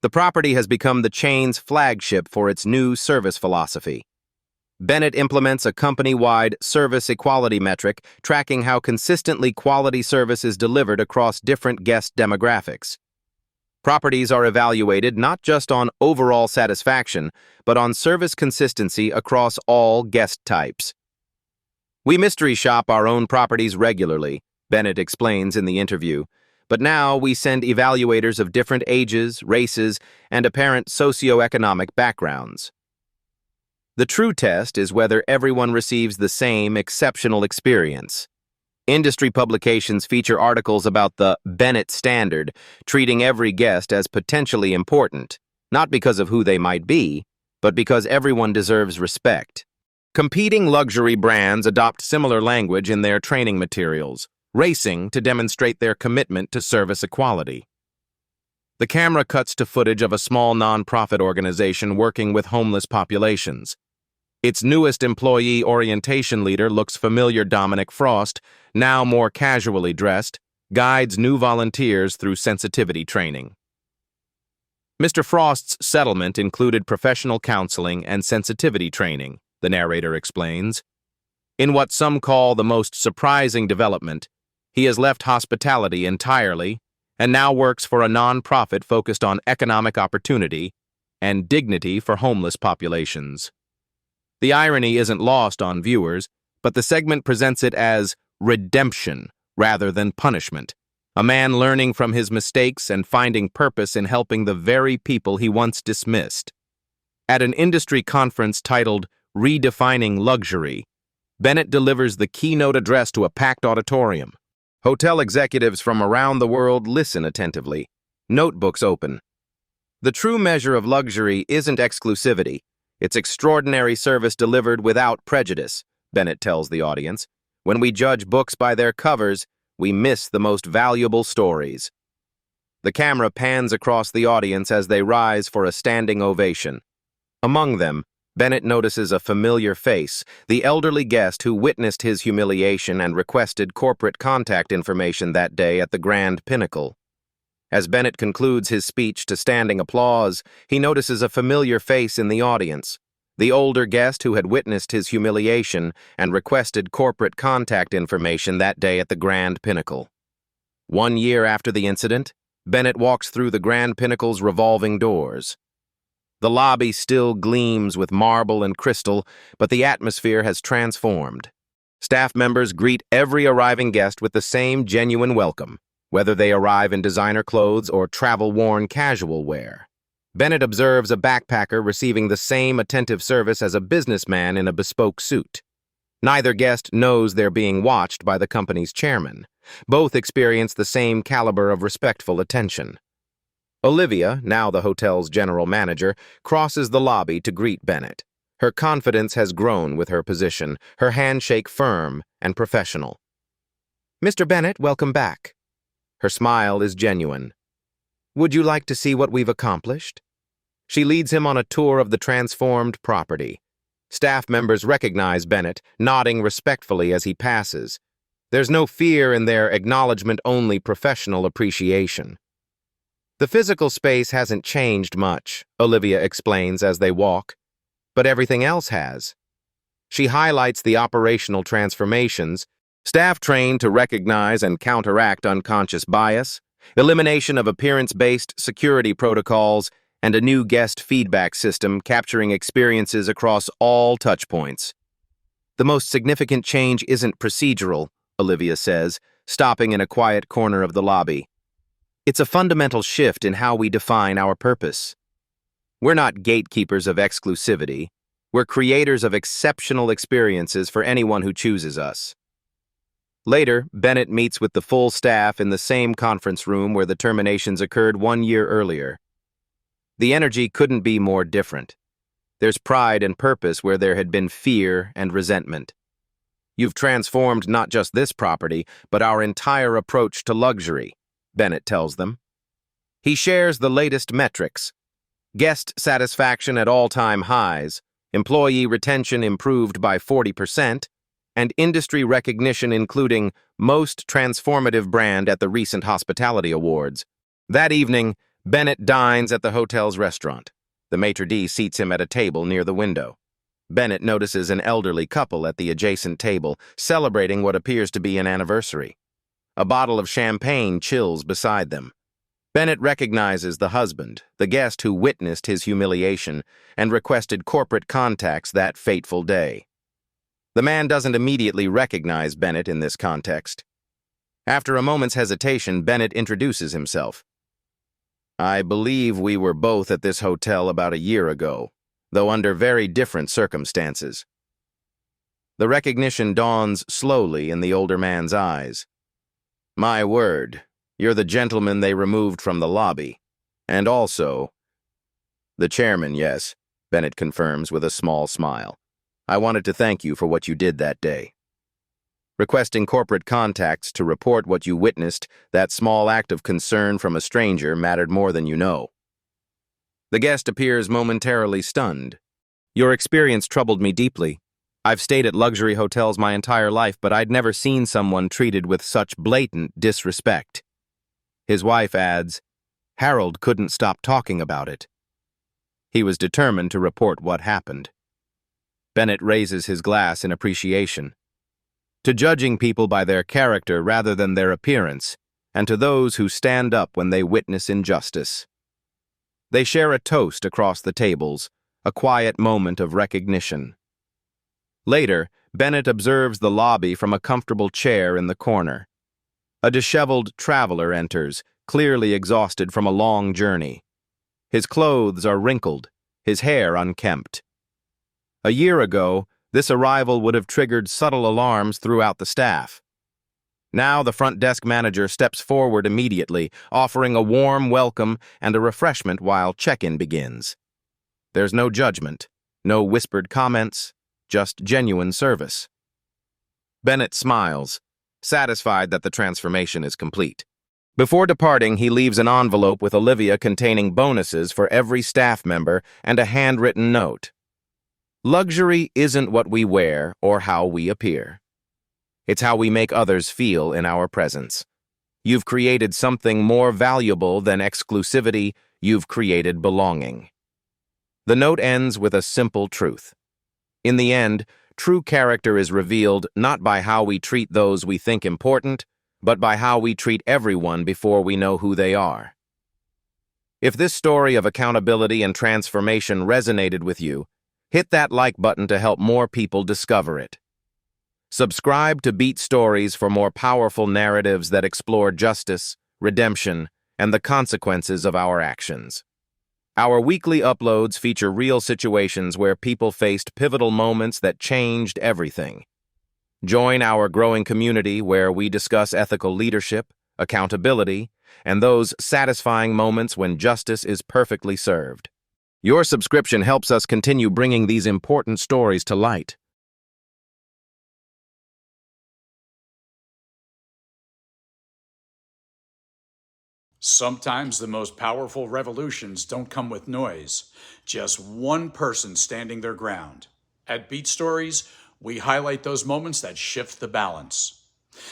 The property has become the chain's flagship for its new service philosophy. Bennett implements a company-wide service equality metric tracking how consistently quality service is delivered across different guest demographics. Properties are evaluated not just on overall satisfaction, but on service consistency across all guest types. "We mystery shop our own properties regularly," Bennett explains in the interview, "but now we send evaluators of different ages, races, and apparent socioeconomic backgrounds. The true test is whether everyone receives the same exceptional experience." Industry publications feature articles about the Bennett standard, treating every guest as potentially important, not because of who they might be, but because everyone deserves respect. Competing luxury brands adopt similar language in their training materials, racing to demonstrate their commitment to service equality. The camera cuts to footage of a small nonprofit organization working with homeless populations. Its newest employee orientation leader looks familiar. Dominic Frost, now more casually dressed, guides new volunteers through sensitivity training. Mr. Frost's settlement included professional counseling and sensitivity training, the narrator explains. In what some call the most surprising development, he has left hospitality entirely and now works for a nonprofit focused on economic opportunity and dignity for homeless populations. The irony isn't lost on viewers, but the segment presents it as redemption rather than punishment. A man learning from his mistakes and finding purpose in helping the very people he once dismissed. At an industry conference titled Redefining Luxury, Bennett delivers the keynote address to a packed auditorium. Hotel executives from around the world listen attentively, notebooks open. The true measure of luxury isn't exclusivity. It's extraordinary service delivered without prejudice, Bennett tells the audience. When we judge books by their covers, we miss the most valuable stories. The camera pans across the audience as they rise for a standing ovation. Among them, Bennett notices a familiar face, the elderly guest who witnessed his humiliation and requested corporate contact information that day at the Grand Pinnacle. As Bennett concludes his speech to standing applause, he notices a familiar face in the audience, the older guest who had witnessed his humiliation and requested corporate contact information that day at the Grand Pinnacle. 1 year after the incident, Bennett walks through the Grand Pinnacle's revolving doors. The lobby still gleams with marble and crystal, but the atmosphere has transformed. Staff members greet every arriving guest with the same genuine welcome, whether they arrive in designer clothes or travel-worn casual wear. Bennett observes a backpacker receiving the same attentive service as a businessman in a bespoke suit. Neither guest knows they're being watched by the company's chairman. Both experience the same caliber of respectful attention. Olivia, now the hotel's general manager, crosses the lobby to greet Bennett. Her confidence has grown with her position, her handshake firm and professional. "Mr. Bennett, welcome back." Her smile is genuine. "Would you like to see what we've accomplished?" She leads him on a tour of the transformed property. Staff members recognize Bennett, nodding respectfully as he passes. There's no fear in their acknowledgement, only professional appreciation. "The physical space hasn't changed much," Olivia explains as they walk, "but everything else has." She highlights the operational transformations, staff trained to recognize and counteract unconscious bias, elimination of appearance-based security protocols, and a new guest feedback system capturing experiences across all touchpoints. "The most significant change isn't procedural," Olivia says, stopping in a quiet corner of the lobby. "It's a fundamental shift in how we define our purpose. We're not gatekeepers of exclusivity. We're creators of exceptional experiences for anyone who chooses us." Later, Bennett meets with the full staff in the same conference room where the terminations occurred 1 year earlier. The energy couldn't be more different. There's pride and purpose where there had been fear and resentment. You've transformed not just this property, but our entire approach to luxury, Bennett tells them. He shares the latest metrics. Guest satisfaction at all-time highs, employee retention improved by 40%, and industry recognition including Most Transformative Brand at the recent Hospitality Awards. That evening, Bennett dines at the hotel's restaurant. The maitre d' seats him at a table near the window. Bennett notices an elderly couple at the adjacent table, celebrating what appears to be an anniversary. A bottle of champagne chills beside them. Bennett recognizes the husband, the guest who witnessed his humiliation and requested corporate contacts that fateful day. The man doesn't immediately recognize Bennett in this context. After a moment's hesitation, Bennett introduces himself. I believe we were both at this hotel about a year ago, though under very different circumstances. The recognition dawns slowly in the older man's eyes. My word, you're the gentleman they removed from the lobby. And also... The chairman, yes, Bennett confirms with a small smile. I wanted to thank you for what you did that day. Requesting corporate contacts to report what you witnessed, that small act of concern from a stranger mattered more than you know. The guest appears momentarily stunned. Your experience troubled me deeply. I've stayed at luxury hotels my entire life, but I'd never seen someone treated with such blatant disrespect. His wife adds, Harold couldn't stop talking about it. He was determined to report what happened. Bennett raises his glass in appreciation. To judging people by their character rather than their appearance, and to those who stand up when they witness injustice. They share a toast across the tables, a quiet moment of recognition. Later, Bennett observes the lobby from a comfortable chair in the corner. A disheveled traveler enters, clearly exhausted from a long journey. His clothes are wrinkled, his hair unkempt. A year ago, this arrival would have triggered subtle alarms throughout the staff. Now the front desk manager steps forward immediately, offering a warm welcome and a refreshment while check-in begins. There's no judgment, no whispered comments, just genuine service. Bennett smiles, satisfied that the transformation is complete. Before departing, he leaves an envelope with Olivia containing bonuses for every staff member and a handwritten note. Luxury isn't what we wear or how we appear. It's how we make others feel in our presence. You've created something more valuable than exclusivity. You've created belonging. The note ends with a simple truth. In the end, true character is revealed not by how we treat those we think important, but by how we treat everyone before we know who they are. If this story of accountability and transformation resonated with you, hit that like button to help more people discover it. Subscribe to Beat Stories for more powerful narratives that explore justice, redemption, and the consequences of our actions. Our weekly uploads feature real situations where people faced pivotal moments that changed everything. Join our growing community where we discuss ethical leadership, accountability, and those satisfying moments when justice is perfectly served. Your subscription helps us continue bringing these important stories to light. Sometimes the most powerful revolutions don't come with noise, just one person standing their ground. At Beat Stories, we highlight those moments that shift the balance.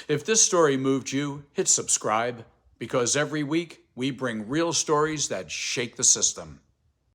If this story moved you, hit subscribe, because every week we bring real stories that shake the system.